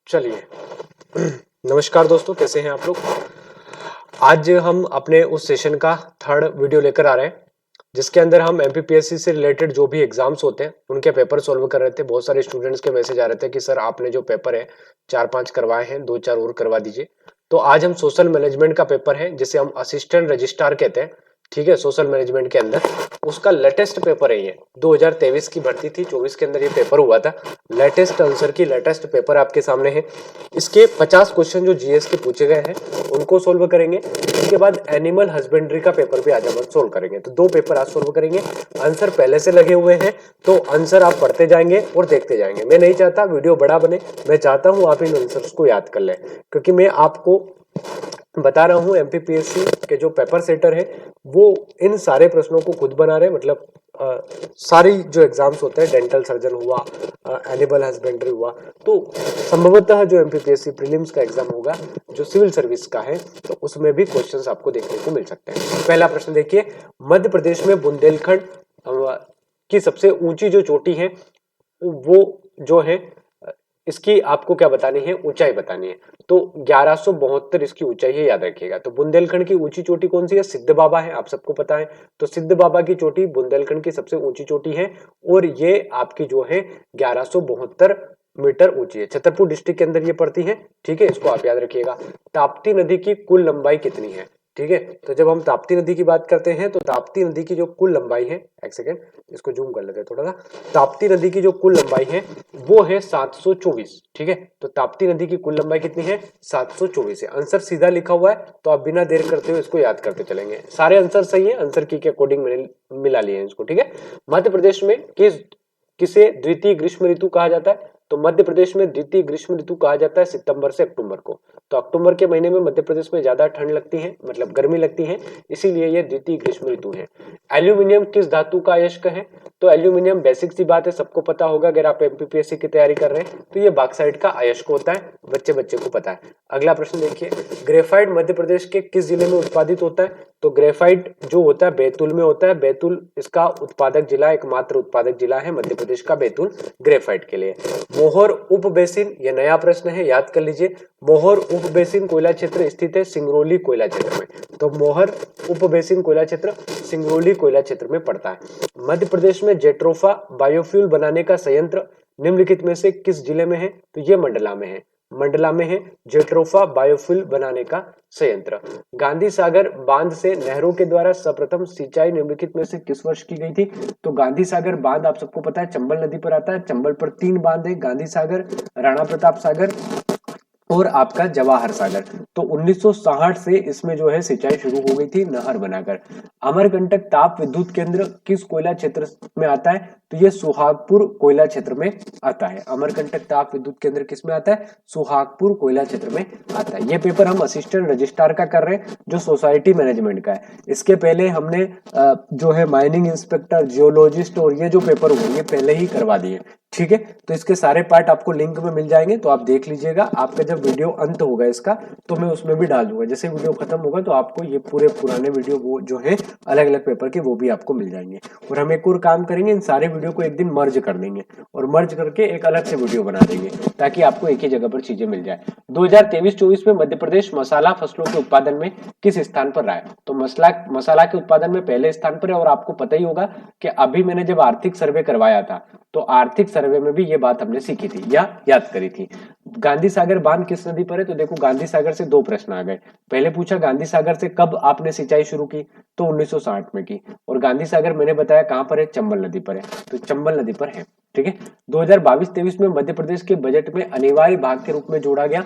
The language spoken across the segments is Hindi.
चलिए। नमस्कार दोस्तों, कैसे हैं आप लोग। आज हम अपने उस सेशन का थर्ड वीडियो लेकर आ रहे हैं जिसके अंदर हम एमपीपीएससी से रिलेटेड जो भी एग्जाम्स होते हैं उनके पेपर सॉल्व कर रहे थे। बहुत सारे स्टूडेंट्स के मैसेज आ रहे थे कि सर आपने जो पेपर है 4-5 करवाए हैं, 2-4 और करवा दीजिए। तो आज हम सोशल मैनेजमेंट का पेपर है जिसे हम असिस्टेंट रजिस्ट्रार कहते हैं, ठीक है, सोशल मैनेजमेंट के अंदर उसका लेटेस्ट पेपर है। ये 2023 की भर्ती थी, 24 के अंदर ये पेपर हुआ था। लेटेस्ट आंसर की लेटेस्ट पेपर आपके सामने है। इसके 50 क्वेश्चन जो जीएस के पूछे गए हैं उनको सोल्व करेंगे। इसके बाद एनिमल हस्बेंड्री का पेपर भी आज हम सोल्व करेंगे। तो दो पेपर आज सोल्व करेंगे। आंसर पहले से लगे हुए हैं तो आंसर आप पढ़ते जाएंगे और देखते जाएंगे। मैं नहीं चाहता वीडियो बड़ा बने, मैं चाहता हूं आप इन आंसर्स को याद कर लें, क्योंकि मैं आपको बता रहा हूं एमपीपीएससी के जो पेपर सेटर है वो इन सारे प्रश्नों को खुद बना रहे हैं। मतलब सारी जो एग्जाम्स होते हैं, डेंटल सर्जन हुआ, एनिमल हस्बेंड्री हुआ, तो संभवतः जो एमपीपीएससी प्रीलिम्स का एग्जाम होगा जो सिविल सर्विस का है तो उसमें भी क्वेश्चंस आपको देखने को मिल सकते हैं। पहला प्रश्न देखिए, मध्य प्रदेश में बुंदेलखंड की सबसे ऊंची जो चोटी है वो जो है इसकी आपको क्या बतानी है, ऊंचाई बतानी है। तो 1172 इसकी ऊंचाई है, याद रखिएगा। तो बुंदेलखंड की ऊंची चोटी कौन सी है, सिद्ध बाबा है, आप सबको पता है। तो सिद्ध बाबा की चोटी बुंदेलखंड की सबसे ऊंची चोटी है और ये आपकी जो है 1172 मीटर ऊंची है। छतरपुर डिस्ट्रिक्ट के अंदर ये पड़ती है, ठीक है, इसको आप याद रखिएगा। ताप्ती नदी की कुल लंबाई कितनी है, ठीक है। तो जब हम ताप्ती नदी की बात करते हैं तो ताप्ती नदी की जो कुल लंबाई है, एक सेकेंड इसको जूम कर लेते हैं थोड़ा सा। ताप्ती नदी की जो कुल लंबाई है वो है 724, ठीक है। तो ताप्ती नदी की कुल लंबाई कितनी है, 724 है। आंसर सीधा लिखा हुआ है तो आप बिना देर करते हुए इसको याद करते चलेंगे। सारे आंसर सही है, आंसर की के अकॉर्डिंग मैंने मिला लिए हैं इसको, ठीक है। मध्य प्रदेश में किसे द्वितीय ग्रीष्म ऋतु कहा जाता है, तो मध्य प्रदेश में द्वितीय ग्रीष्म ऋतु कहा जाता है सितंबर से अक्टूबर को। तो अक्टूबर के महीने में मध्य प्रदेश में ज्यादा ठंड लगती है, मतलब गर्मी लगती है, इसीलिए यह द्वितीय ग्रीष्म ऋतु है। एल्यूमिनियम किस धातु का अयस्क है, तो एल्यूमिनियम बेसिक सी बात है, सबको पता होगा अगर आप एमपीपीएससी की तैयारी कर रहे हैं तो ये बॉक्साइट का अयस्क होता है, बच्चे बच्चे को पता है। अगला प्रश्न देखिए, ग्रेफाइट मध्य प्रदेश के किस जिले में उत्पादित होता है, तो ग्रेफाइट जो होता है बैतूल में होता है। बैतूल इसका उत्पादक जिला, एकमात्र उत्पादक जिला है मध्य प्रदेश का बैतूल ग्रेफाइट के लिए। मोहर उप बेसिन, यह नया प्रश्न है, याद कर लीजिए। मोहर उप बेसिन कोयला क्षेत्र स्थित है सिंगरौली कोयला क्षेत्र में। तो मोहर उप बेसिन कोयला क्षेत्र सिंगरौली कोयला क्षेत्र में पड़ता है। मध्य प्रदेश में जेट्रोफा बायोफ्यूल बनाने का संयंत्र निम्नलिखित में से किस जिले में है, तो ये मंडला में है। मंडला में है जेट्रोफा बायोफ्यूल बनाने का संयंत्र। गांधी सागर बांध से नहरों के द्वारा सर्वप्रथम सिंचाई निम्नलिखित में से किस वर्ष की गई थी, तो गांधी सागर बांध आप सबको पता है चंबल नदी पर आता है। चंबल पर 3 बांध है, गांधी सागर, राणा प्रताप सागर और आपका जवाहर सागर। तो 1960 से इसमें जो है सिंचाई शुरू हो गई थी नहर बनाकर। अमरकंटक ताप विद्युत केंद्र किस कोयला क्षेत्र में आता है, तो ये सुहागपुर कोयला क्षेत्र में आता है। अमरकंटक ताप विद्युत केंद्र किस में आता है, सुहागपुर कोयला क्षेत्र में आता है। ये पेपर हम असिस्टेंट रजिस्ट्रार का कर रहे हैं जो सोसाइटी मैनेजमेंट का है। इसके पहले हमने जो है माइनिंग इंस्पेक्टर, जियोलॉजिस्ट और ये जो पेपर हुए ये पहले ही करवा दिए, ठीक है। तो इसके सारे पार्ट आपको लिंक में मिल जाएंगे, तो आप देख लीजिएगा। आपका जब वीडियो अंत होगा इसका तो मैं उसमें भी डाल दूंगा। जैसे वीडियो खत्म होगा तो आपको ये पूरे पुराने वीडियो वो जो है अलग अलग पेपर के वो भी आपको मिल जाएंगे। और हम एक और काम करेंगे, इन सारे वीडियो को एक दिन मर्ज कर देंगे और मर्ज करके एक अलग से वीडियो बना देंगे ताकि आपको एक ही जगह पर चीजें मिल जाए। 2023-24 में मध्य प्रदेश मसाला फसलों के उत्पादन में किस स्थान पर रहा है, तो मसाला के उत्पादन में पहले स्थान पर है। और आपको पता ही होगा कि अभी मैंने जब आर्थिक सर्वे करवाया था तो आर्थिक सर्वे में भी ये बात हमने सीखी थी या याद करी थी। गांधी सागर बांध किस नदी पर है, तो देखो गांधी सागर से 2 प्रश्न आ गए। पहले पूछा गांधी सागर से कब आपने सिंचाई शुरू की, तो 1960 में की। और गांधी सागर मैंने बताया कहां पर है, चंबल नदी पर है, तो चंबल नदी पर है, ठीक है। 2022-23 में मध्य प्रदेश के बजट में अनिवार्य भाग के रूप में जोड़ा गया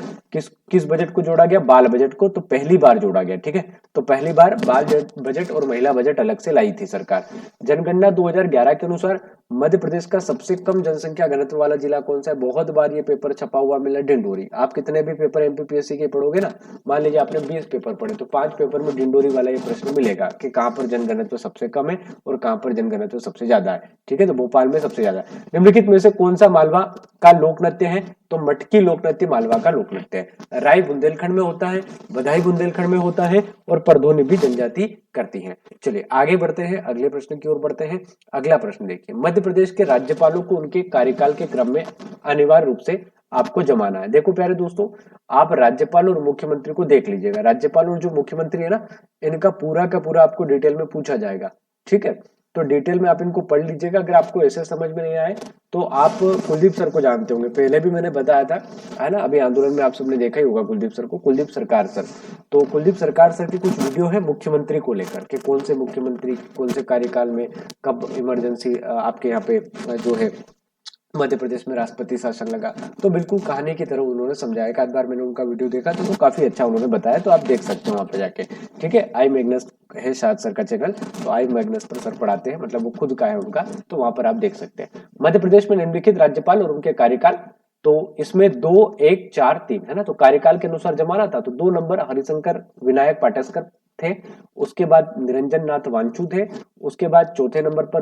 किस बजट को जोड़ा गया, बाल बजट को। तो पहली बार जोड़ा गया, ठीक है। तो पहली बार बाल बजट और महिला बजट अलग से लाई थी सरकार। जनगणना 2011 के अनुसार मध्य प्रदेश का सबसे कम जनसंख्या घनत्व वाला जिला कौन सा है, बहुत बार ये पेपर छपा हुआ मिला, डिंडोरी। आप कितने भी पेपर एमपीपीएससी के पढ़ोगे ना, मान लीजिए आपने 20 पेपर पढ़े तो 5 पेपर में डिंडोरी वाला ये प्रश्न मिलेगा कि कहां पर जनघनत्व सबसे कम है और कहां पर जनघनत्व सबसे ज्यादा है, ठीक है। तो भोपाल में सबसे ज्यादा है। निम्नलिखित में से कौन सा मालवा का लोक नृत्य है, तो मटकी लोक नृत्य मालवा का लोक नृत्य है। राय बुंदेलखंड में होता है, बधाई बुंदेलखंड में होता है और परधोनी भी जनजाति करती है। चलिए आगे बढ़ते हैं, अगले प्रश्न की ओर बढ़ते हैं। अगला प्रश्न देखिए, मध्य प्रदेश के राज्यपालों को उनके कार्यकाल के क्रम में अनिवार्य रूप से आपको जमाना है। देखो प्यारे दोस्तों, आप राज्यपाल और मुख्यमंत्री को देख लीजिएगा। राज्यपाल और जो मुख्यमंत्री है ना, इनका पूरा का पूरा आपको डिटेल में पूछा जाएगा, ठीक है। तो डिटेल में आप इनको पढ़ लीजिएगा। अगर आपको ऐसे समझ में नहीं आए तो आप कुलदीप सर को जानते होंगे, पहले भी मैंने बताया था, है ना। अभी आंदोलन में आप सबने देखा ही होगा कुलदीप सर को, कुलदीप सरकार सर। तो कुलदीप सरकार सर की कुछ वीडियो है मुख्यमंत्री को लेकर के, कौन से मुख्यमंत्री कौन से कार्यकाल में कब इमरजेंसी आपके यहाँ पे जो है मध्य प्रदेश में राष्ट्रपति शासन लगा। तो बिल्कुल कहानी की तरह उन्होंने समझाया। एक आध बार मैंने उनका वीडियो देखा तो काफी अच्छा उन्होंने बताया, तो आप देख सकते हो वहां पे जाके, ठीक है। आई मैग्नस है शायद सर का चैनल, तो आई मैग्नस पर सर पढ़ाते हैं, मतलब वो खुद का है उनका, तो वहां पर आप देख सकते हैं। मध्य प्रदेश में निम्नलिखित राज्यपाल और उनके कार्यकाल, तो इसमें 2, 1, 4, 3 है ना। तो कार्यकाल के अनुसार जमाना था, तो 2 नंबर हरिशंकर विनायक पाटस्कर थे, उसके बाद निरंजन नाथ वांचू थे, उसके बाद चौथे नंबर पर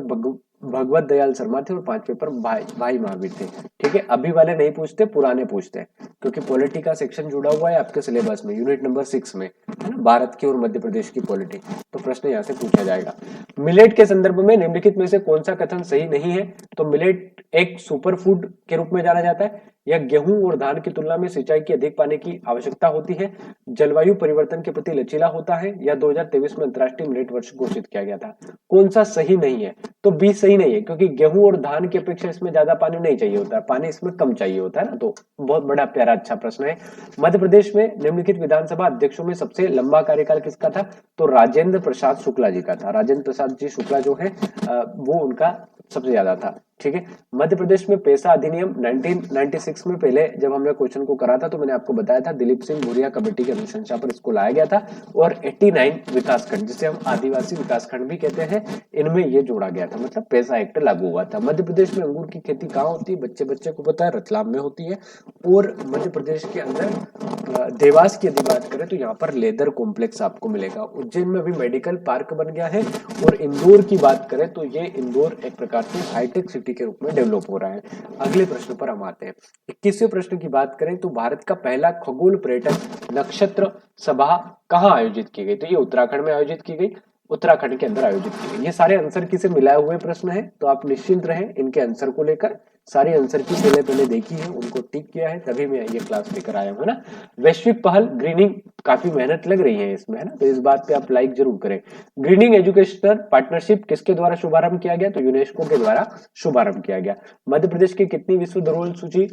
भगवत दयाल शर्मा थे, और 5वें पर भाई महावीर थे, ठीक है। अभी वाले नहीं पूछते, पुराने पूछते हैं, क्योंकि पॉलिटी का सेक्शन जुड़ा हुआ है आपके सिलेबस में, यूनिट नंबर 6 में, है ना, भारत की और मध्य प्रदेश की पॉलिटी। तो प्रश्न यहाँ से पूछा जाएगा। मिलेट के संदर्भ में निम्नलिखित में से कौन सा कथन सही नहीं है? तो मिलेट एक सुपर फूड के रूप में जाना जाता है, या गेहूं और धान की तुलना में सिंचाई की अधिक पानी की आवश्यकता होती है, जलवायु परिवर्तन के प्रति लचीला होता है, या 2023 में अंतर्राष्ट्रीय मिलेट वर्ष घोषित किया गया था। कौन सा सही नहीं है? तो बी सही नहीं है, क्योंकि गेहूं और धान की अपेक्षा इसमें ज्यादा पानी नहीं चाहिए होता है, पानी इसमें कम चाहिए होता है ना। तो बहुत बड़ा प्यारा अच्छा प्रश्न है। मध्य प्रदेश में निम्नलिखित विधानसभा अध्यक्षों में सबसे लंबा कार्यकाल किसका था? तो राजेंद्र प्रसाद शुक्ला जी का था। राजेंद्र प्रसाद जी शुक्ला जो है वो उनका सबसे ज्यादा था, ठीक है। मध्य प्रदेश में पैसा अधिनियम 1996 में पहले जब हमने क्वेश्चन को करा था तो मैंने आपको बताया था, दिलीप सिंह भूरिया कमेटी की अनुशंसा पर इसको लाया गया था, और 89 विकासखंड, जिसे हम आदिवासी विकासखंड भी कहते हैं, इनमें ये जोड़ा गया था, मतलब पैसा एक्ट लागू हुआ था। मध्य प्रदेश में अंगूर की खेती कहाँ होती है? बच्चे बच्चे को पता है, रतलाम में होती है। और मध्य प्रदेश के अंदर देवास की यदि बात करें तो यहाँ पर लेदर कॉम्प्लेक्स आपको मिलेगा। उज्जैन में भी मेडिकल पार्क बन गया है। और इंदौर की बात करें तो ये इंदौर एक प्रकार से हाईटेक सिटी के रूप में डेवलप हो रहा है। अगले प्रश्न पर हम आते हैं। 21वें प्रश्न की बात करें तो भारत का पहला खगोल पर्यटन नक्षत्र सभा कहाँ आयोजित की गई? तो ये उत्तराखंड में आयोजित की गई, उत्तराखंड के अंदर आयोजित की गई। ये सारे आंसर की से मिलाए हुए प्रश्न हैं, तो आप निश्चिंत रहें इनके आंसर को लेकर। सारी आंसर की पहले देखी है, उनको टिक किया है, तभी मैं ये क्लास लेकर आया हूँ, है ना। वैश्विक पहल ग्रीनिंग, काफी मेहनत लग रही है इसमें, है ना, तो इस बात पे आप लाइक जरूर करें। ग्रीनिंग एजुकेशनल पार्टनरशिप किसके द्वारा शुभारंभ किया गया? तो यूनेस्को के द्वारा शुभारंभ किया गया। मध्य प्रदेश की कितनी विश्व धरोहर सूची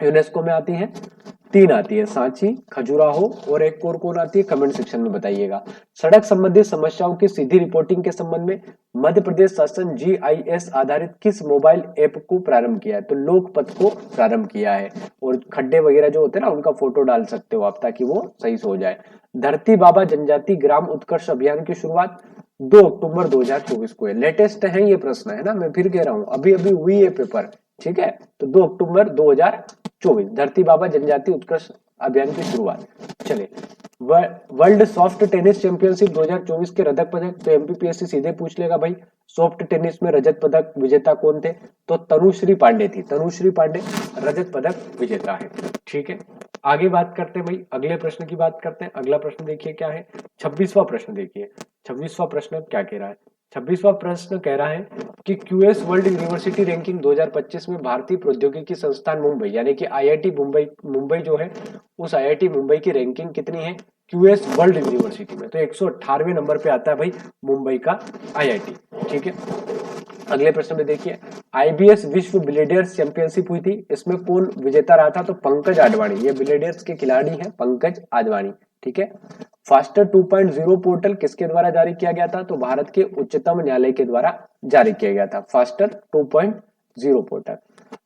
यूनेस्को में आती है? 3 आती है, सांची, खजुराहो, और एक और कौन आती है? कमेंट सेक्शन में बताइएगा। सड़क संबंधी समस्याओं की सीधी रिपोर्टिंग के संबंध में मध्य प्रदेश शासन GIS आधारित किस मोबाइल ऐप को प्रारंभ किया है? तो लोकपथ को प्रारंभ किया है। और खड्डे वगैरह जो होते हैं ना, उनका फोटो डाल सकते हो आप, ताकि वो सही से हो जाए। धरती बाबा जनजाति ग्राम उत्कर्ष अभियान की शुरुआत 2 अक्टूबर 2024 को है। लेटेस्ट है ये प्रश्न, है ना, मैं फिर कह रहा हूं, अभी अभी हुई है पेपर, ठीक है। तो 2 अक्टूबर 2024 धरती बाबा जनजाति उत्कर्ष अभियान की शुरुआत। चलिए, वर्ल्ड सॉफ्ट टेनिस चैंपियनशिप 2024 के रजत पदक, तो एमपीपीएससी सीधे पूछ लेगा भाई, सॉफ्ट टेनिस में रजत पदक विजेता कौन थे? तो तनुश्री पांडे थी। तनुश्री पांडे रजत पदक विजेता है, ठीक है। आगे बात करते हैं भाई, अगले प्रश्न की बात करते हैं। अगला प्रश्न देखिए क्या है, 26वां प्रश्न देखिए। 26वां प्रश्न क्या कह रहा है? 26वां प्रश्न कह रहा है कि क्यूएस वर्ल्ड यूनिवर्सिटी रैंकिंग 2025 में भारतीय प्रौद्योगिकी संस्थान मुंबई, यानी कि आईआईटी मुंबई जो है, उस आईआईटी मुंबई की रैंकिंग कितनी है क्यूएस वर्ल्ड यूनिवर्सिटी में? तो 118वें नंबर पे आता है भाई मुंबई का आईआईटी, ठीक है। अगले प्रश्न में देखिए, आईबीएस विश्व बिलियर्ड्स चैंपियनशिप हुई थी, इसमें कौन विजेता रहा था? तो पंकज आडवाणी, ये बिलियर्ड्स के खिलाड़ी हैं पंकज आडवाणी, ठीक है। फास्टर 2.0 पोर्टल किसके द्वारा जारी किया गया था? तो भारत के उच्चतम न्यायालय के द्वारा जारी किया गया था फास्टर 2.0 पोर्टल।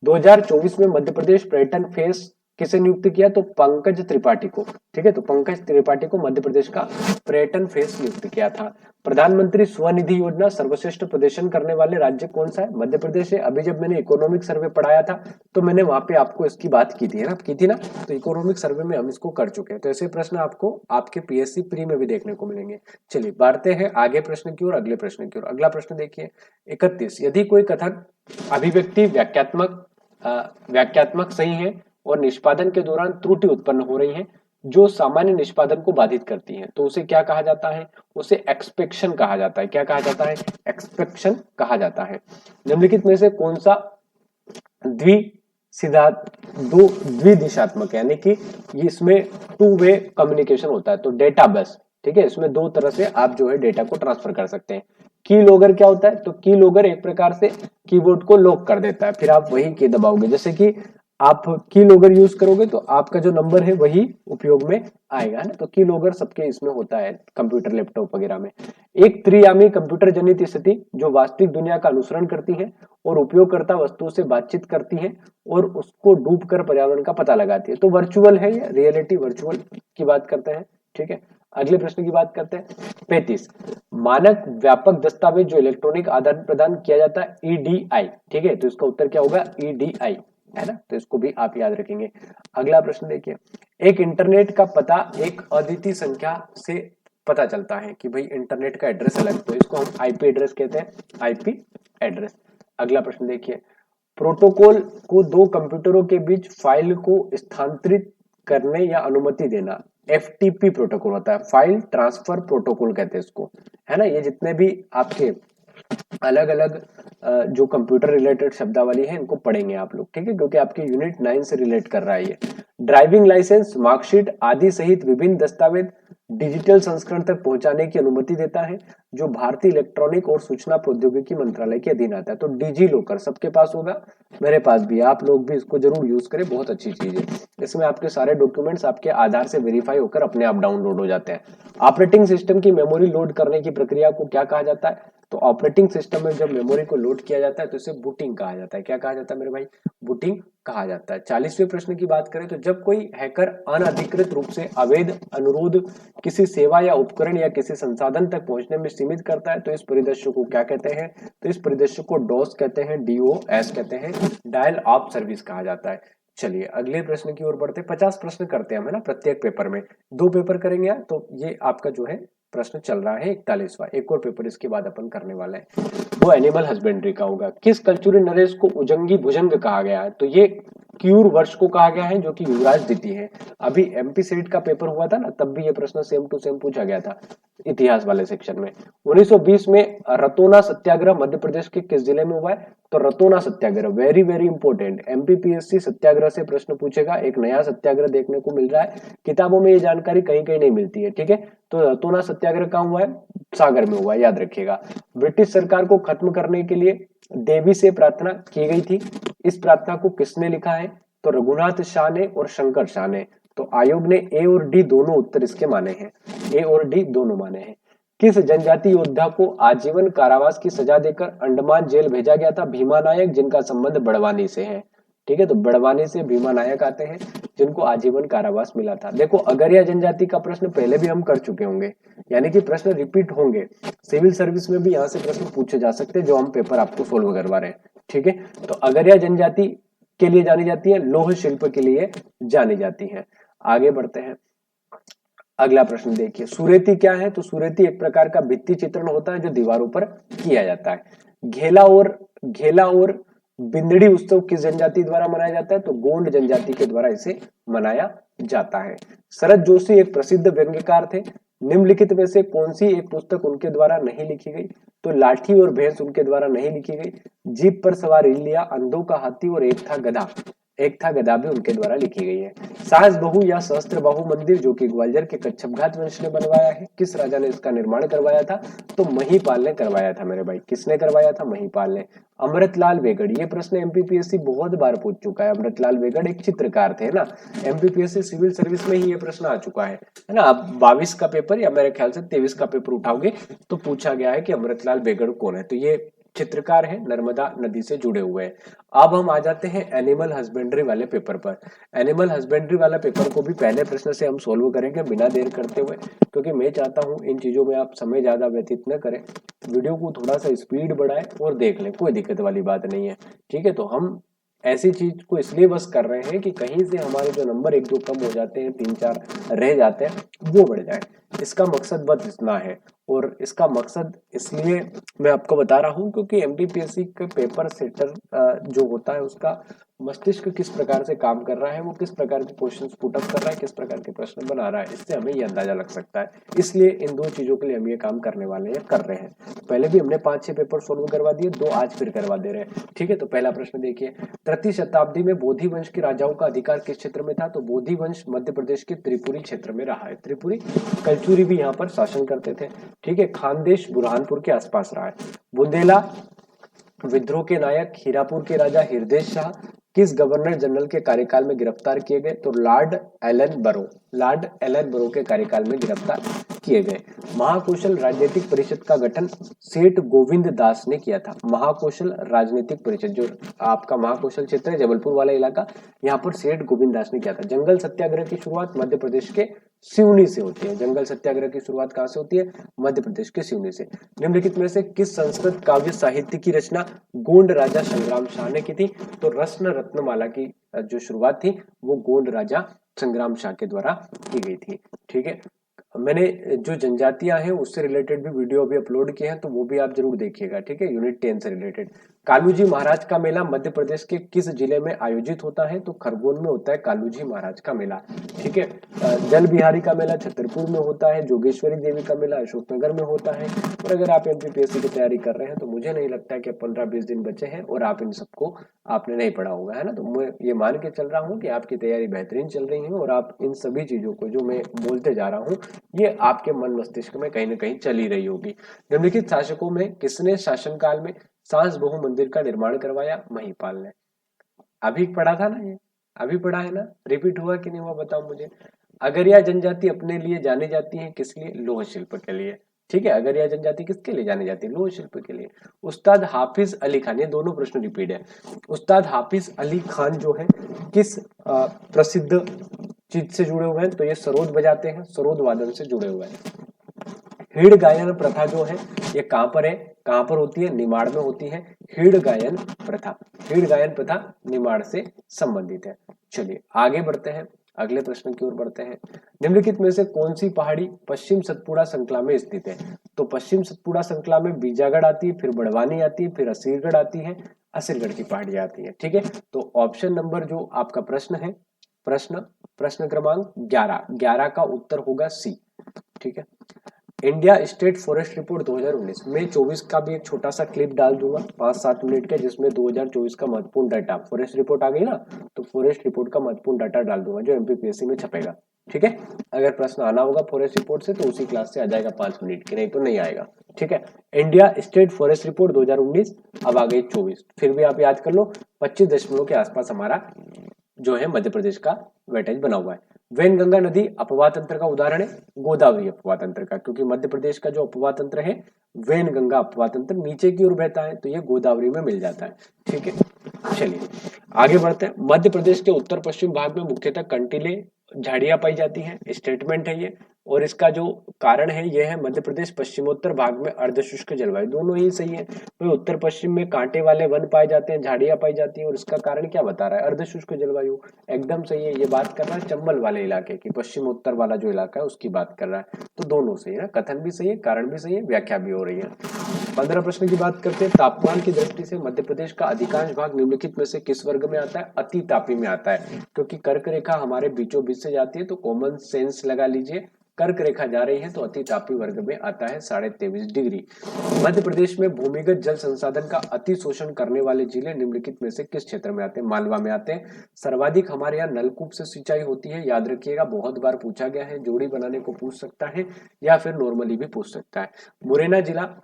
2024 में मध्य प्रदेश पर्यटन फेस किसे नियुक्त किया? तो पंकज त्रिपाठी को, ठीक है। तो पंकज त्रिपाठी को मध्य प्रदेश का पर्यटन फेस नियुक्त किया था। प्रधानमंत्री स्वनिधि योजना सर्वश्रेष्ठ प्रदर्शन करने वाले राज्य कौन सा है? मध्य प्रदेश है। अभी जब मैंने इकोनॉमिक सर्वे पढ़ाया था तो मैंने वहां पे आपको इसकी बात की थी, है ना, की थी ना। तो इकोनॉमिक सर्वे में हम इसको कर चुके हैं, तो ऐसे प्रश्न आपको आपके पीएससी प्री में भी देखने को मिलेंगे। चलिए बढ़ते हैं आगे प्रश्न की ओर, अगले प्रश्न की ओर। अगला प्रश्न देखिए 31, यदि कोई कथन अभिव्यक्ति व्याख्यात्मक सही है और निष्पादन के दौरान त्रुटि उत्पन्न हो रही है जो सामान्य निष्पादन को बाधित करती है, तो उसे क्या कहा जाता है? उसे एक्सपेक्शन कहा जाता है। क्या कहा जाता है? एक्सपेक्शन कहा जाता है। निम्नलिखित में से कौन सा दो द्विदिशात्मक, यानी कि ये इसमें टू वे कम्युनिकेशन होता है। तो डेटा बस, ठीक है, इसमें दो तरह से आप जो है डेटा को ट्रांसफर कर सकते हैं। की लॉगर क्या होता है? तो की लॉगर एक प्रकार से कीबोर्ड को लॉक कर देता है, फिर आप वही की दबाओगे। जैसे कि आप की लॉगर यूज करोगे तो आपका जो नंबर है वही उपयोग में आएगा, है ना। तो की लॉगर सबके इसमें होता है, कंप्यूटर, लैपटॉप वगैरह में। एक त्रियामी कंप्यूटर जनित स्थिति जो वास्तविक दुनिया का अनुसरण करती है और उपयोगकर्ता वस्तुओं से बातचीत करती है और उसको डूब कर पर्यावरण का पता लगाती है। तो वर्चुअल है या रियलिटी वर्चुअल की बात करते हैं, ठीक है। अगले प्रश्न की बात करते हैं 35। मानक व्यापक दस्तावेज जो इलेक्ट्रॉनिक आदान प्रदान किया जाता है, ईडीआई, ठीक है। तो इसका उत्तर क्या होगा? ईडीआई, है ना। तो इसको भी आप याद रखेंगे। अगला प्रश्न देखिए, एक इंटरनेट का पता एक अद्वितीय संख्या से पता चलता है कि भाई इंटरनेट का एड्रेस अलग, तो इसको हम आईपी एड्रेस कहते हैं, आईपी एड्रेस। अगला प्रश्न देखिए, प्रोटोकॉल को दो कंप्यूटरों के बीच फाइल को स्थानांतरित करने या अनुमति देना एफटीपी प्रोटोकॉल होता है, फाइल ट्रांसफर प्रोटोकॉल कहते हैं इसको, है ना। ये जितने भी आपके अलग अलग जो कंप्यूटर रिलेटेड शब्दावली है इनको पढ़ेंगे आप लोग, ठीक है, क्योंकि आपके यूनिट 9 से रिलेट कर रहा है ये। ड्राइविंग लाइसेंस, मार्कशीट आदि सहित विभिन्न दस्तावेज डिजिटल संस्करण तक पहुंचाने की अनुमति देता है, जो भारतीय इलेक्ट्रॉनिक और सूचना प्रौद्योगिकी मंत्रालय के अधीन आता है। तो डिजी लॉकर सबके पास होगा, मेरे पास भी, आप लोग भी इसको जरूर यूज करें, बहुत अच्छी चीज है। इसमें आपके सारे डॉक्यूमेंट्स आपके आधार से वेरीफाई होकर अपने आप डाउनलोड हो जाते हैं। ऑपरेटिंग सिस्टम की मेमोरी लोड करने की प्रक्रिया को क्या कहा जाता है? तो ऑपरेटिंग सिस्टम में जब मेमोरी को लोड किया जाता है तो इसे बूटिंग कहा जाता है। क्या कहा जाता है मेरे भाई? बूटिंग कहा जाता है। 40वें प्रश्न की बात करें तो जब कोई हैकर अनधिकृत रूप से अवैध अनुरोध किसी सेवा या उपकरण या किसी संसाधन तक पहुंचने में सीमित करता है तो इस परिदृश्य को क्या कहते हैं? तो इस परिदृश्य को डॉस कहते हैं, डीओएस कहते हैं, डायल ऑफ सर्विस कहा जाता है। चलिए अगले प्रश्न की ओर बढ़ते हैं। 50 प्रश्न करते हैं हम, है ना, प्रत्येक पेपर में। 2 पेपर करेंगे यार, तो ये आपका जो है प्रश्न चल रहा है 41वां, एक और पेपर इसके बाद अपन करने वाले हैं, वो एनिमल हस्बेंड्री का होगा। किस कल्चुरल नरेश को उजंगी भुजंग कहा गया है? तो ये क्यूर वर्ष को कहा गया है, जो कि युवराज द्वितीय है। अभी एमपी सेट का पेपर हुआ था ना, तब भी ये प्रश्न सेम टू सेम पूछा गया था इतिहास वाले सेक्शन में। 1920 में रतोना सत्याग्रह मध्य प्रदेश के किस जिले में हुआ है? तो रतोना सत्याग्रह, वेरी वेरी इंपॉर्टेंट, एमपीपीएससी सत्याग्रह से प्रश्न पूछेगा। एक नया सत्याग्रह देखने को मिल रहा है, किताबों में ये जानकारी कहीं कहीं नहीं मिलती है, ठीक है। तो रतोना सत्याग्रह कहाँ हुआ है? सागर में हुआ है, याद रखिएगा। ब्रिटिश सरकार को खत्म करने के लिए देवी से प्रार्थना की गई थी, इस प्रार्थना को किसने लिखा है? तो रघुनाथ शाह ने और शंकर शाह ने। तो आयोग ने ए और डी दोनों उत्तर इसके माने हैं, ए और डी दोनों माने हैं। किस जनजाति योद्धा को आजीवन कारावास की सजा देकर अंडमान जेल भेजा गया था? भीमा नायक, जिनका संबंध बड़वानी से है, ठीक है। तो बड़वानी से भीमा नायक आते हैं, जिनको आजीवन कारावास मिला था। देखो अगरिया जनजाति का प्रश्न पहले भी हम कर चुके होंगे, यानी कि प्रश्न रिपीट होंगे। सिविल सर्विस में भी यहाँ से प्रश्न पूछे जा सकते हैं, जो हम पेपर आपको सोल्व करवा रहे हैं, ठीक है। तो अगरिया जनजाति के लिए जानी जाती है, लौह शिल्प के लिए जानी जाती है। आगे बढ़ते हैं, अगला प्रश्न देखिए, सुरेती क्या है? तो सुरेती एक प्रकार का भित्ति चित्रण होता है जो दीवारों पर किया जाता है। घेला और बिंदड़ी उत्सव किस जनजाति द्वारा मनाया जाता है? तो गोंड जनजाति के द्वारा इसे मनाया जाता है। शरद जोशी एक प्रसिद्ध व्यंग्यकार थे, निम्नलिखित में से कौन सी एक पुस्तक उनके द्वारा नहीं लिखी गई? तो लाठी और भैंस उनके द्वारा नहीं लिखी गई। जीप पर सवार इलिया, अंधों का हाथी और एक था गधा भी उनके द्वारा लिखी गई है। सास बहू या सहस्त्र बाहु मंदिर, जो कि ग्वालियर के कच्छपघात वंश ने बनवाया है, किस राजा ने इसका निर्माण करवाया था? तो महिपाल ने करवाया था मेरे भाई। किसने करवाया था? महिपाल ने। अमृतलाल वेगड़, ये प्रश्न एमपीपीएससी बहुत बार पूछ चुका है। अमृतलाल वेगड़ एक चित्रकार थे ना, एमपीपीएससी सिविल सर्विस में ही ये प्रश्न आ चुका है ना। आप 22 का पेपर या मेरे ख्याल से 23 का पेपर उठाओगे तो पूछा गया है कि अमृतलाल वेगड़ कौन है। तो ये चित्रकार है, नर्मदा नदी से जुड़े हुए हैं। अब हम आ जाते हैं एनिमल हस्बेंड्री वाले पेपर पर। एनिमल हस्बेंड्री वाला पेपर को भी पहले प्रश्न से हम सोल्व करेंगे बिना देर करते हुए, क्योंकि मैं चाहता हूं इन चीजों में आप समय ज्यादा व्यतीत न करें, वीडियो को थोड़ा सा स्पीड बढ़ाएं और देख लें, कोई दिक्कत वाली बात नहीं है, ठीक है। तो हम ऐसी चीज को इसलिए बस कर रहे हैं कि कहीं से हमारे जो नंबर 1-2 कम हो जाते हैं, 3-4 रह जाते हैं, वो बढ़ जाए, इसका मकसद बस इतना है। और इसका मकसद इसलिए मैं आपको बता रहा हूं क्योंकि एमपीपीएससी के पेपर सेटर जो होता है उसका मस्तिष्क किस प्रकार से काम कर रहा है, वो किस प्रकार के क्वेश्चंस पुट अप कर रहा है, किस प्रकार के प्रश्न बना रहा है, इससे हमें ये अंदाजा लग सकता है। इसलिए इन दो चीजों के लिए हम ये काम करने वाले हैं, कर रहे हैं। पहले भी हमने 5-6 पेपर सोल्व करवा दिए, 2 आज फिर करवा दे रहे हैं। ठीक है, तो पहला प्रश्न देखिए, तृतीय शताब्दी में बोधि वंश के राजाओं का अधिकार किस क्षेत्र में था? तो बोधि वंश मध्य प्रदेश के त्रिपुरी क्षेत्र में रहा है। त्रिपुरी, कलचुरी भी यहाँ पर शासन करते थे। ठीक है, खानदेश बुरहानपुर के आसपास रहा है। बुंदेला विद्रोह के नायक हीरापुर के राजा हृदय शाह किस गवर्नर जनरल के कार्यकाल में गिरफ्तार किए गए? तो लॉर्ड एलन बरो के कार्यकाल में गिरफ्तार किए गए। महाकौशल राजनीतिक परिषद का गठन सेठ गोविंद दास ने किया था। महाकौशल राजनीतिक परिषद, जो आपका महाकौशल क्षेत्र है, जबलपुर वाला इलाका, यहाँ पर सेठ गोविंद दास ने किया था। जंगल सत्याग्रह की शुरुआत मध्य प्रदेश के सिवनी से होती है। जंगल सत्याग्रह की शुरुआत कहाँ से होती है? मध्य प्रदेश के सिवनी से। निम्नलिखित में से किस संस्कृत काव्य साहित्य की रचना गोंड राजा संग्राम शाह ने की थी? तो रत्न रत्नमाला की जो शुरुआत थी वो गोंड राजा संग्राम शाह के द्वारा की गई थी। ठीक है, मैंने जो जनजातियां हैं उससे रिलेटेड भी वीडियो अभी अपलोड किए हैं, तो वो भी आप जरूर देखिएगा। ठीक है, यूनिट 10 से रिलेटेड। कालूजी महाराज का मेला मध्य प्रदेश के किस जिले में आयोजित होता है? तो खरगोन में होता है कालूजी महाराज का मेला। ठीक है, जल बिहारी का मेला छतरपुर में होता है। जोगेश्वरी देवी का मेला अशोकनगर में होता है। और अगर आप एमपीपीएससी की तैयारी कर रहे हैं तो मुझे नहीं लगता है कि 15-20 दिन बचे हैं और आप इन सबको आपने नहीं पढ़ा होगा, है ना। तो मैं ये मान के चल रहा हूँ कि आपकी तैयारी बेहतरीन चल रही है और आप इन सभी चीजों को जो मैं बोलते जा रहा हूँ ये आपके मन मस्तिष्क में कहीं ना कहीं चली रही होगी। निम्नलिखित शासकों में किसने शासनकाल में सांस बहु मंदिर का निर्माण करवाया? महिपाल ने। अभी पढ़ा था ना ये, अभी पढ़ा है ना, रिपीट हुआ कि नहीं हुआ बताओ मुझे। अगरिया जनजाति अपने लिए जानी जाती है किस लिए? लौह शिल्प के लिए। ठीक है, अगरिया जनजाति किसके लिए जानी जाती है? लौह शिल्प के लिए। उस्ताद हाफिज अली खान, ये दोनों प्रश्न रिपीट है। उस्ताद हाफिज अली खान जो है किस प्रसिद्ध चीज से जुड़े हुए हैं? तो ये सरोद बजाते हैं, सरोद वादन से जुड़े हुए हैं। हिड़ गायन प्रथा जो है ये कहां पर है, कहां पर होती है? निमाड़ में होती है हिड़ गायन प्रथा। हिड़ गायन प्रथा निमाड़ से संबंधित है। चलिए आगे बढ़ते हैं, अगले प्रश्न की ओर बढ़ते हैं। निम्नलिखित में से कौन सी पहाड़ी पश्चिम सतपुड़ा श्रृंखला में स्थित है? तो पश्चिम सतपुड़ा श्रृंखला में बीजागढ़ आती है, फिर बड़वानी आती है, फिर असीरगढ़ आती है, असीरगढ़ की पहाड़ी आती है। ठीक है, तो ऑप्शन नंबर जो आपका प्रश्न है, प्रश्न क्रमांक 11 का उत्तर होगा सी। ठीक है, इंडिया स्टेट फॉरेस्ट रिपोर्ट 2019 में 24 का भी एक छोटा सा क्लिप डाल दूंगा 5-7 मिनट का, जिसमें 2024 का महत्वपूर्ण डाटा, फॉरेस्ट रिपोर्ट आ गई ना, तो फॉरेस्ट रिपोर्ट का महत्वपूर्ण डाटा डाल दूंगा जो एमपीपीएससी में छपेगा। ठीक है, अगर प्रश्न आना होगा फॉरेस्ट रिपोर्ट से तो उसी क्लास से आ जाएगा 5 मिनट की, नहीं तो नहीं आएगा। ठीक है, इंडिया स्टेट फॉरेस्ट रिपोर्ट 2019, अब आ गई 24, फिर भी आप याद कर लो 25 दशमलव के आसपास हमारा जो है मध्य प्रदेश का वेटेज बना हुआ है। वैनगंगा नदी अपवाह तंत्र का उदाहरण है, गोदावरी अपवाह तंत्र का, क्योंकि मध्य प्रदेश का जो अपवाह तंत्र है वैनगंगा अपवाह तंत्र नीचे की ओर बहता है, तो ये गोदावरी में मिल जाता है। ठीक है, चलिए आगे बढ़ते हैं। मध्य प्रदेश के उत्तर पश्चिम भाग में मुख्यतः कंटीले झाड़ियां पाई जाती हैं, स्टेटमेंट है ये, और इसका जो कारण है ये है मध्य प्रदेश पश्चिमोत्तर भाग में अर्धशुष्क जलवायु, दोनों ही सही है। तो उत्तर पश्चिम में कांटे वाले वन पाए जाते हैं, झाड़ियां पाई जाती हैं, और इसका कारण क्या बता रहा है? अर्धशुष्क जलवायु, एकदम सही है। ये बात कर रहा है चंबल वाले इलाके की, पश्चिमोत्तर वाला जो इलाका है उसकी बात कर रहा है, तो दोनों सही है, कथन भी सही है, कारण भी सही है, व्याख्या भी हो रही है। 15 प्रश्न की बात करते हैं। तापमान की दृष्टि से मध्य प्रदेश का अधिकांश भाग निम्नलिखित में से किस वर्ग में आता है? अति तापी में आता है, क्योंकि कर्क रेखा हमारे बीचों बीच से जाती है, तो कॉमन सेंस लगा लीजिए, कर्क रेखा जा रही है तो अति तापी वर्ग में आता है 23.5 डिग्री। मध्य प्रदेश में भूमिगत जल संसाधन का अति शोषण करने वाले जिले निम्नलिखित में से किस क्षेत्र में आते हैं? मालवा में आते हैं। सर्वाधिक हमारे यहाँ नलकूप से सिंचाई होती है, याद रखिएगा, बहुत बार पूछा गया है, जोड़ी बनाने को पूछ सकता है या फिर नॉर्मली भी पूछ सकता है। मुरैना जिला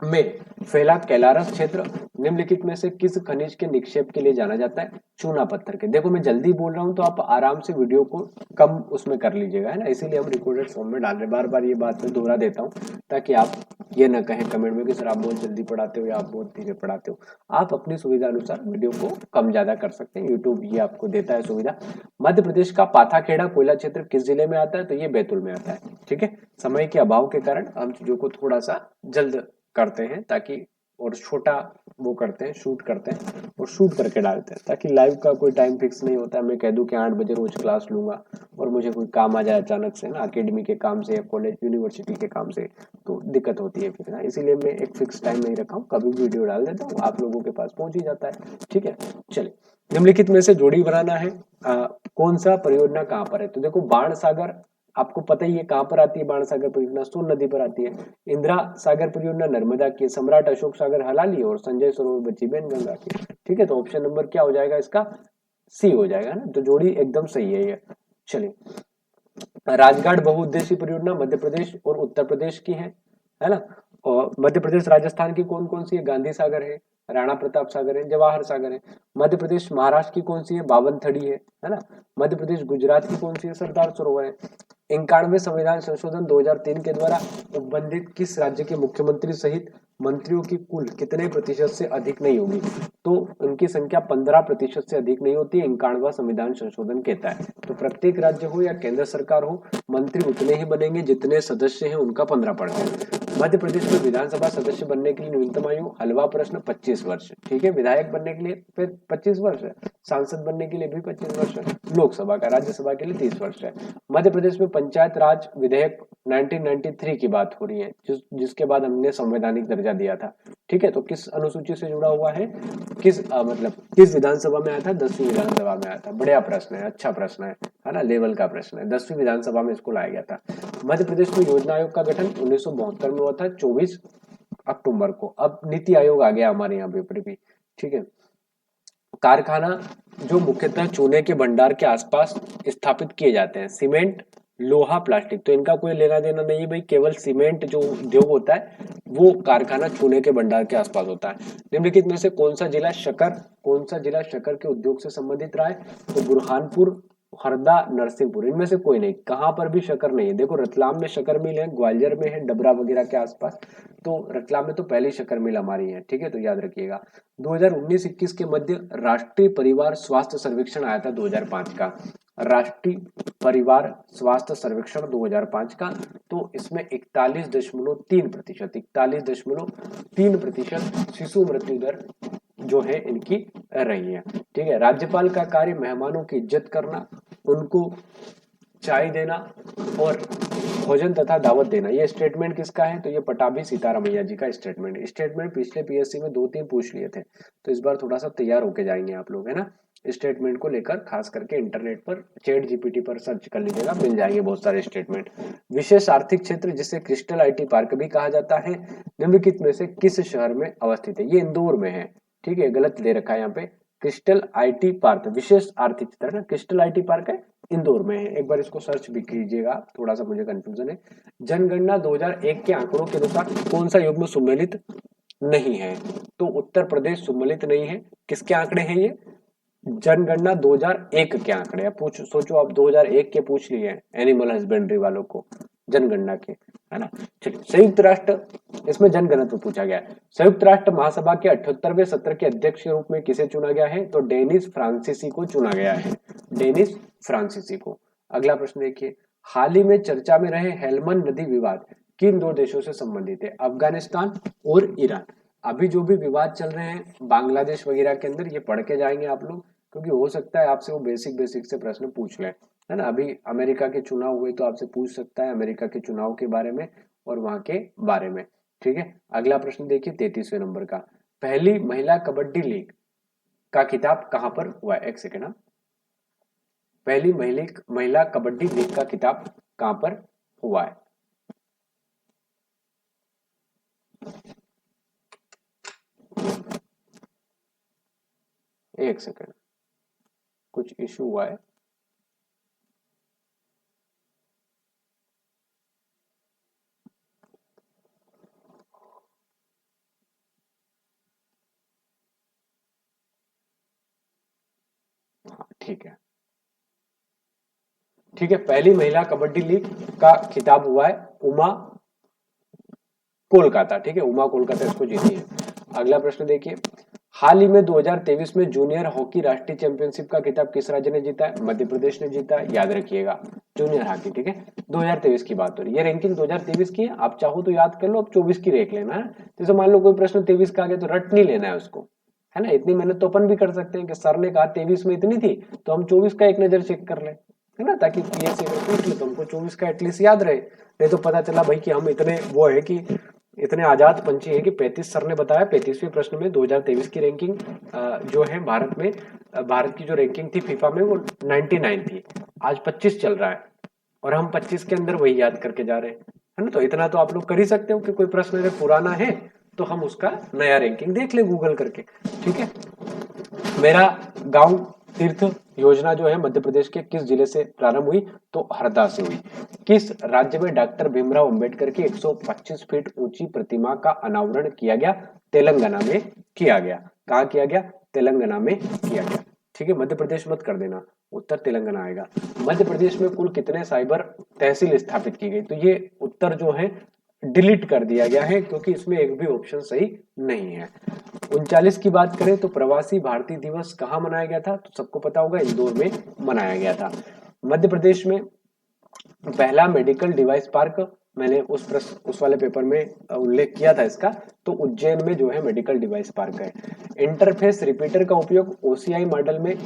में फैला कैलारस क्षेत्र निम्नलिखित में से किस खनिज के निक्षेप के लिए जाना जाता है? चूना पत्थर के। देखो मैं जल्दी बोल रहा हूं तो आप आराम से वीडियो को कम उसमें कर लीजिएगा, है ना, इसीलिए हम रिकॉर्डेड फॉर्म में डाल रहे हैं। बार बार ये बात मैं दोहरा देता हूं ताकि आप ये न कहें कमेंट में कि सर आप बहुत जल्दी पढ़ाते हो या आप बहुत धीरे पढ़ाते हो। आप अपनी सुविधा अनुसार वीडियो को कम ज्यादा कर सकते हैं, यूट्यूब ये आपको देता है सुविधा। मध्य प्रदेश का पाथाखेड़ा कोयला क्षेत्र किस जिले में आता है? तो ये बैतूल में आता है। ठीक है, समय के अभाव के कारण हम चीजों को थोड़ा सा जल्द करते हैं ताकि और छोटा वो करते हैं, शूट करते हैं और शूट करके डालते हैं, ताकि लाइव का कोई टाइम फिक्स नहीं होता है। मैं कह दूं कि 8 बजे रोज क्लास लूंगा और मुझे कोई काम आ जाए अचानक से ना, अकेडमी के काम से या कॉलेज यूनिवर्सिटी के काम से, तो दिक्कत होती है फिर ना। इसीलिए मैं एक फिक्स टाइम नहीं रखा हूँ, कभी वीडियो डाल देता हूँ, आप लोगों के पास पहुंच ही जाता है। ठीक है, चलिए। निम्नलिखित में से जोड़ी बनाना है। कौन सा परियोजना कहाँ पर है? तो देखो, बाण सागर आपको पता ही है कहाँ पर आती है। बाण सागर परियोजना सोन नदी पर आती है। इंदिरा सागर परियोजना नर्मदा की, सम्राट अशोक सागर हलाली और संजय सरोवर बच्चीबेन गंगा की। ठीक है, तो ऑप्शन नंबर क्या हो जाएगा इसका? सी हो जाएगा ना, तो जोड़ी एकदम सही है ये। चलिए, राजघाट बहुउद्देशीय परियोजना मध्य प्रदेश और उत्तर प्रदेश की है ना। और मध्य प्रदेश राजस्थान की कौन कौन सी है? गांधी सागर है, राणा प्रताप सागर है, जवाहर सागर है। मध्य प्रदेश महाराष्ट्र की कौन सी है? बावनथड़ी है ना। मध्य प्रदेश गुजरात की कौन सी है? सरदार सरोवर है। 91वें संविधान संशोधन 2003 के द्वारा उपबंधित किस राज्य के मुख्यमंत्री सहित मंत्रियों की कुल कितने प्रतिशत से अधिक नहीं होगी? तो उनकी संख्या 15% से अधिक नहीं होती है, 91वां संविधान संशोधन कहता है। तो प्रत्येक राज्य हो या केंद्र सरकार हो, मंत्री उतने ही बनेंगे जितने सदस्य हैं उनका 15%। मध्य प्रदेश में विधानसभा सदस्य बनने के लिए न्यूनतम आयु, हलवा प्रश्न, 25 वर्ष। ठीक है, विधायक बनने के लिए फिर 25 वर्ष है, सांसद बनने के लिए भी 25 वर्ष है, लोकसभा का, राज्यसभा के लिए 30 वर्ष है। मध्य प्रदेश में पंचायत राज विधेयक 1993 की बात हो रही है, जिसके बाद हमने संवैधानिक दर्जा दिया था। ठीक है, तो किस अनुसूची से जुड़ा हुआ है? मतलब किस विधानसभा में आया था? 10वीं विधानसभा में आया था। बढ़िया प्रश्न है, अच्छा प्रश्न है ना, लेवल का प्रश्न है। 10वीं विधानसभा में इसको लाया गया था। मध्य प्रदेश में योजना आयोग का गठन 1972 में हुआ था, 24 अक्टूबर को। अब नीति आयोग आ गया हमारे यहाँ पेपर भी। ठीक है, कारखाना जो मुख्यतः चूने के भंडार के आसपास स्थापित किए जाते हैं, सीमेंट, लोहा, प्लास्टिक, तो इनका कोई लेना देना नहीं है भाई। केवल सीमेंट जो उद्योग होता है वो कारखाना चूने के भंडार के आसपास होता है। निम्नलिखित में से कौन सा जिला शक्कर के उद्योग से संबंधित रहा है? तो बुरहानपुर, हरदा, नरसिंहपुर, इनमें से कोई नहीं। कहां पर भी शक्कर नहीं है। देखो, रतलाम में शक्कर मिल है, ग्वालियर में है, डबरा वगैरह के आसपास। तो रतलाम में तो पहली शक्कर मिल हमारी है। ठीक है, तो याद रखिएगा। 2019-21 के मध्य राष्ट्रीय परिवार स्वास्थ्य सर्वेक्षण आया था 2005 का। राष्ट्रीय परिवार स्वास्थ्य सर्वेक्षण 2005 का। तो इसमें 41.3% शिशु मृत्यु दर जो है इनकी रही है। ठीक है, राज्यपाल का कार्य मेहमानों की इज्जत करना, उनको चाय देना और भोजन तथा दावत देना। ये स्टेटमेंट किसका है? तो ये पटाभी सीतारामैया जी का स्टेटमेंट है। स्टेटमेंट पिछले पीएससी में 2-3 पूछ लिए थे, तो इस बार थोड़ा सा तैयार होके जाएंगे आप लोग, है ना। स्टेटमेंट को लेकर खास करके इंटरनेट पर चैट जीपीटी पर सर्च कर लीजिएगा, मिल जाएंगे बहुत सारे स्टेटमेंट। विशेष आर्थिक क्षेत्र जिसे क्रिस्टल आईटी पार्क भी कहा जाता है, निम्नलिखित में से किस शहर में अवस्थित है? ये इंदौर में है। ठीक है, गलत दे रखा है यहाँ पे। क्रिस्टल आईटी पार्क विशेष आर्थिक क्षेत्र ना, क्रिस्टल आईटी पार्क है, इंदौर में है। एक बार इसको सर्च भी कीजिएगा, थोड़ा सा मुझे कंफ्यूजन है। जनगणना 2001 के आंकड़ों के अनुसार कौन सा युग्म सम्मिलित नहीं है? तो उत्तर प्रदेश सम्मिलित नहीं है। किसके आंकड़े हैं ये? जनगणना 2001 के आंकड़े। अब सोचो, आप 2001 के पूछ लिए एनिमल हस्बेंड्री वालों को जनगणना के, है ना। चलिए, संयुक्त राष्ट्र, इसमें जनगणना पूछा गया है। संयुक्त राष्ट्र महासभा के 78वें सत्र के अध्यक्ष के रूप में किसे चुना गया है? तो डेनिस फ्रांसीसी को चुना गया है, डेनिस फ्रांसीसी को। अगला प्रश्न देखिए, हाल ही में चर्चा में रहे हेलमंड नदी विवाद किन दो देशों से संबंधित है? अफगानिस्तान और ईरान। अभी जो भी विवाद चल रहे हैं बांग्लादेश वगैरह के अंदर, ये पढ़ के जाएंगे आप लोग, क्योंकि हो सकता है आपसे वो बेसिक से प्रश्न पूछ लें, है ना। अभी अमेरिका के चुनाव हुए तो आपसे पूछ सकता है अमेरिका के चुनाव के बारे में और वहां के बारे में। ठीक है, अगला प्रश्न देखिए 33वें नंबर का, पहली महिला कबड्डी लीग का खिताब कहां पर हुआ है? एक सेकेंड, पहली महिला कबड्डी लीग का खिताब कहां पर हुआ है? एक सेकेंड, कुछ इशू हुआ है। हाँ, ठीक है, ठीक है। पहली महिला कबड्डी लीग का खिताब हुआ है उमा कोलकाता। ठीक है, उमा कोलकाता इसको जीती है। अगला प्रश्न देखिए, हाल ही में 2023 में जूनियर हॉकी राष्ट्रीय चैंपियनशिप का खिताब किस राज्य ने जीता है? मध्य प्रदेश ने जीता है, याद रखिएगा। जूनियर हॉकी, ठीक है। 2023 की बात हो रही है, ये रैंकिंग 2023 की है। आप चाहो तो याद कर लो, अब 24 की देख लेना है। जैसे मान लो कोई प्रश्न 23 का आ गया तो रट नहीं लेना है उसको, है ना। इतनी मेहनत तो अपन भी कर सकते हैं कि सर ने कहा 23 में इतनी थी तो हम 24 का एक नजर चेक कर ले, है ना, ताकि पीएससी अगर पूछ ले तो हमको 24 का एटलीस्ट याद रहे। नहीं तो पता चला भाई कि हम इतने वो है कि इतने आजाद पंछी है कि 35 सर ने बताया 35वें प्रश्न में 2023 की रैंकिंग जो है भारत में, भारत की जो रैंकिंग थी फीफा में वो 99 थी। आज 25 चल रहा है और हम 25 के अंदर वही याद करके जा रहे हैं, है ना। तो इतना तो आप लोग कर ही सकते हो कि कोई प्रश्न अगर पुराना है तो हम उसका नया रैंकिंग देख ले गूगल करके, ठीक है। मेरा गांव तीर्थ योजना जो है मध्य प्रदेश के किस जिले से प्रारंभ हुई, तो हरदा से हुई। किस राज्य में डॉक्टर भीमराव अंबेडकर की 125 फीट ऊंची प्रतिमा का अनावरण किया गया, तेलंगाना में किया गया। कहा किया गया, तेलंगाना में किया गया, ठीक है। मध्य प्रदेश मत कर देना, उत्तर तेलंगाना आएगा। मध्य प्रदेश में कुल कितने साइबर तहसील स्थापित की गई, तो ये उत्तर जो है डिलीट कर दिया गया है क्योंकि इसमें एक भी ऑप्शन सही नहीं है। 39 की बात करें तो प्रवासी भारतीय दिवस कहाँ मनाया गया था, तो सबको पता होगा इंदौर में मनाया गया था। मध्य प्रदेश में पहला मेडिकल डिवाइस पार्क, मैंने उस वाले पेपर में उल्लेख किया था इसका, तो उज्जैन में जो है मेडिकल डिवाइस पार्क है। इंटरफेस रिपीटर का उपयोग ओसीआई मॉडल में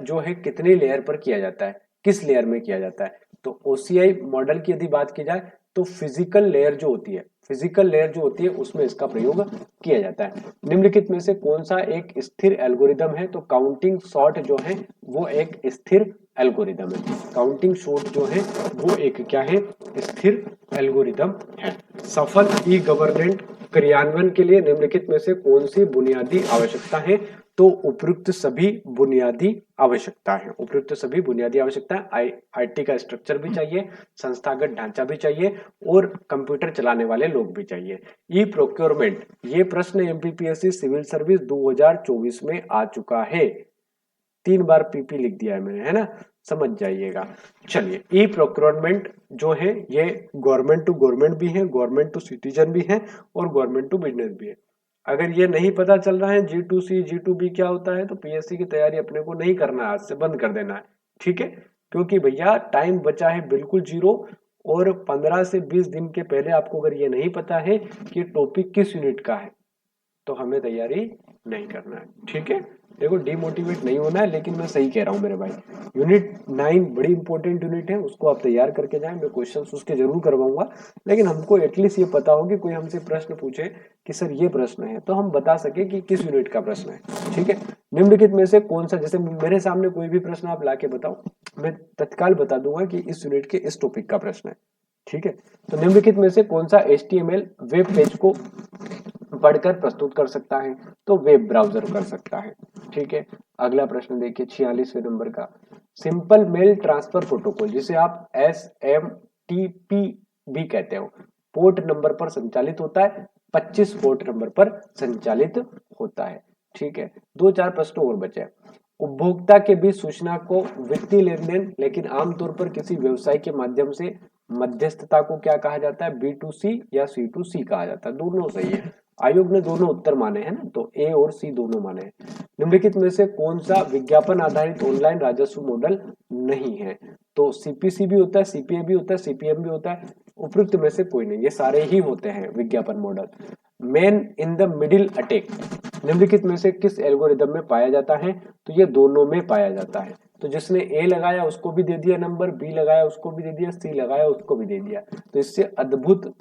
जो है कितनी लेयर पर किया जाता है, किस लेयर में किया जाता है, तो ओसीआई मॉडल की यदि बात की जाए तो फिजिकल लेयर जो होती है, फिजिकल लेयर जो होती है उसमें इसका प्रयोग किया जाता है। निम्नलिखित में से कौन सा एक स्थिर एल्गोरिदम है, तो काउंटिंग सॉर्ट जो है वो एक स्थिर एल्गोरिदम है। काउंटिंग सॉर्ट जो है वो एक क्या है, स्थिर एल्गोरिदम है। सफल ई गवर्नेंट क्रियान्वयन के लिए निम्नलिखित में से कौन सी बुनियादी आवश्यकता है, तो उपयुक्त सभी बुनियादी आवश्यकता है। उपयुक्त सभी बुनियादी आवश्यकता आईटी का स्ट्रक्चर भी चाहिए, संस्थागत ढांचा भी चाहिए और कंप्यूटर चलाने वाले लोग भी चाहिए। ई प्रोक्योरमेंट, ये प्रश्न एमपीपीएससी सिविल सर्विस 2024 में आ चुका है। 3 बार पीपी लिख दिया है मैंने, है ना, समझ जाइएगा। चलिए, ई प्रोक्योरमेंट जो है ये गवर्नमेंट टू गवर्नमेंट भी है, गवर्नमेंट टू सिटीजन भी है और गवर्नमेंट टू बिजनेस भी है। अगर ये नहीं पता चल रहा है G2C G2B क्या होता है, तो पीएससी की तैयारी अपने को नहीं करना है, आज से बंद कर देना है, ठीक है। क्योंकि भैया टाइम बचा है बिल्कुल जीरो, और 15 से 20 दिन के पहले आपको अगर ये नहीं पता है कि टॉपिक किस यूनिट का है तो हमें तैयारी नहीं करना है, ठीक है। देखो, डिमोटिवेट नहीं होना है, लेकिन मैं सही कह रहा हूँ मेरे भाई। यूनिट 9 बड़ी इंपॉर्टेंट यूनिट है, उसको आप तैयार करके जाएं। मैं क्वेश्चंस उसके जरूर करवाऊंगा, लेकिन हमको एटलीस्ट ये पता हो कि कोई हमसे प्रश्न पूछे कि सर ये प्रश्न है, तो हम बता सके कि किस यूनिट का प्रश्न है, ठीक है। निम्नलिखित में से कौन सा, जैसे मेरे सामने कोई भी प्रश्न आप लाके बताओ, मैं तत्काल बता दूंगा कि इस यूनिट के इस टॉपिक का प्रश्न है, ठीक है। तो निम्नलिखित में से कौन सा HTML वेब पेज को पढ़कर प्रस्तुत कर सकता है, तो वेब ब्राउजर कर सकता है, ठीक है। अगला प्रश्न देखिए 46वें नंबर का, सिंपल मेल ट्रांसफर प्रोटोकॉल जिसे आप SMTP भी कहते हो, पोर्ट नंबर पर संचालित होता है, 25 पोर्ट नंबर पर संचालित होता है, ठीक है। 2-4 प्रश्न और बचे। उपभोक्ता के बीच सूचना को वित्तीय लेन देन, लेकिन आमतौर पर किसी व्यवसाय के माध्यम से मध्यस्थता को क्या कहा जाता है, B2C या C2C कहा जाता है, दोनों सही है। आयोग ने दोनों उत्तर माने हैं ना, तो A और C दोनों माने हैं। निम्नलिखित में से कौन सा विज्ञापन आधारित ऑनलाइन राजस्व मॉडल नहीं है, तो CPC भी होता है, CPA भी होता है, CPM भी होता है, उपयुक्त में से कोई नहीं, ये सारे ही होते हैं विज्ञापन model. Man in the middle attack निम्नलिखित में से किस एल्गोरिदम में पाया जाता है, तो ये दोनों में पाया जाता है। तो जिसने A लगाया उसको भी दे दिया नंबर, B लगाया उसको भी दे दिया, C लगाया उसको भी दे दिया। तो इससे अद्भुत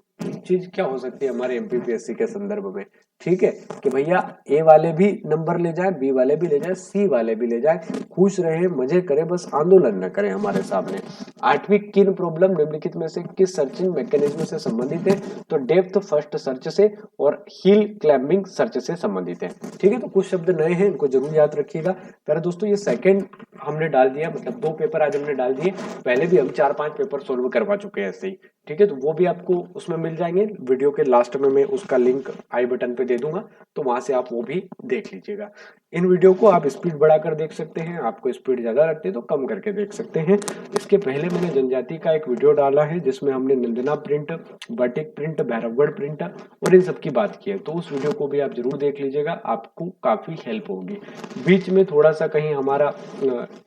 चीज क्या हो सकती है हमारे एमपीपीएससी के संदर्भ में, ठीक है, कि भैया A वाले भी नंबर ले जाए, B वाले भी ले जाए, C वाले भी ले जाए, खुश रहे, मजे करें, बस आंदोलन न करें हमारे सामने। 8वीं किन प्रॉब्लम निम्नलिखित में से किस सर्चिंग मैकेनिज्म से संबंधित है, तो डेप्थ फर्स्ट सर्च से और हिल क्लाइंबिंग सर्च से संबंधित है, ठीक है। तो कुछ शब्द नए हैं, इनको जरूर याद रखिएगा। प्यारे दोस्तों, ये सेकंड हमने डाल दिया, मतलब 2 पेपर आज हमने डाल दिए, पहले भी हम 4-5 पेपर सोल्व करवा चुके हैं ऐसे ही, ठीक है, तो वो भी आपको उसमें मिल जाएंगे। वीडियो के लास्ट में मैं उसका लिंक आई बटन पे दे दूंगा, तो वहां से आप वो भी देख लीजिएगा। इन वीडियो को आप स्पीड बढ़ाकर देख सकते हैं, आपको स्पीड ज्यादा रखते हैं तो कम करके देख सकते हैं। इसके पहले मैंने जनजाति का एक वीडियो डाला है जिसमें हमने Nandana print, batik print, Bhairavgarh print और इन सब की बात की है, तो उस वीडियो को भी आप जरूर देख लीजिएगा, आपको काफी हेल्प होगी। बीच में थोड़ा सा कहीं हमारा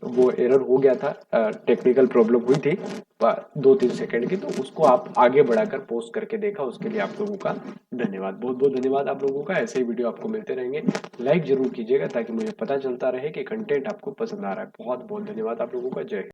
वो एरर हो गया था, टेक्निकल प्रॉब्लम हुई थी 2-3 सेकंड की, तो उसको आप आगे बढ़ाकर पोस्ट करके देखा, उसके लिए आप लोगों का धन्यवाद, बहुत बहुत धन्यवाद आप लोगों का। ऐसे ही वीडियो आपको मिलते रहेंगे, लाइक जरूर कीजिएगा ताकि मुझे पता चलता रहे कि कंटेंट आपको पसंद आ रहा है। बहुत बहुत धन्यवाद आप लोगों का। जय हिंद।